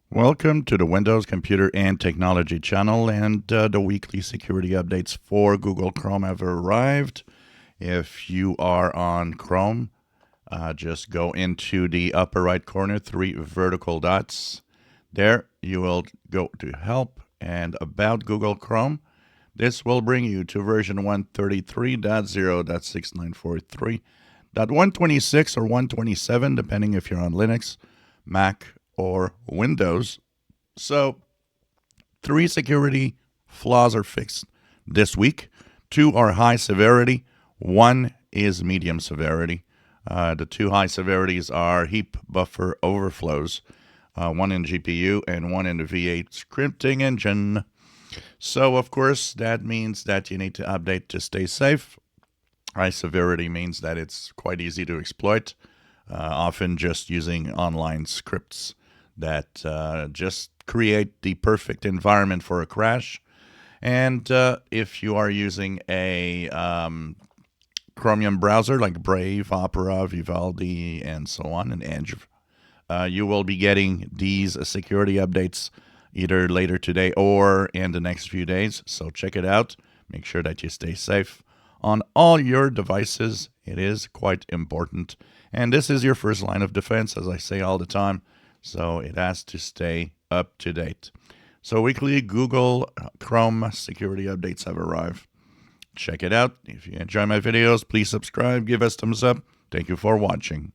Welcome to the Windows Computer and Technology channel, and the weekly security updates for Google Chrome have arrived. If you are on Chrome, just go into the upper right corner, 3 vertical dots. There you will go to Help and About Google Chrome. This will bring you to version 133.0.6943.126 or 127, depending if you're on Linux, Mac, or Windows. So, 3 security flaws are fixed this week. 2 are high severity. 1 is medium severity. The 2 high severities are heap buffer overflows, 1 in GPU and 1 in the V8 scripting engine. So, of course, that means that you need to update to stay safe. High severity means that it's quite easy to exploit, often just using online scripts that just create the perfect environment for a crash. And if you are using a Chromium browser like Brave, Opera, Vivaldi, and so on, and Edge, you will be getting these security updates either later today or in the next few days. So check it out. Make sure that you stay safe on all your devices. It is quite important. And this is your first line of defense, as I say all the time. So it has to stay up to date. So weekly Google Chrome security updates have arrived. Check it out. If you enjoy my videos, please subscribe, give us thumbs up. Thank you for watching.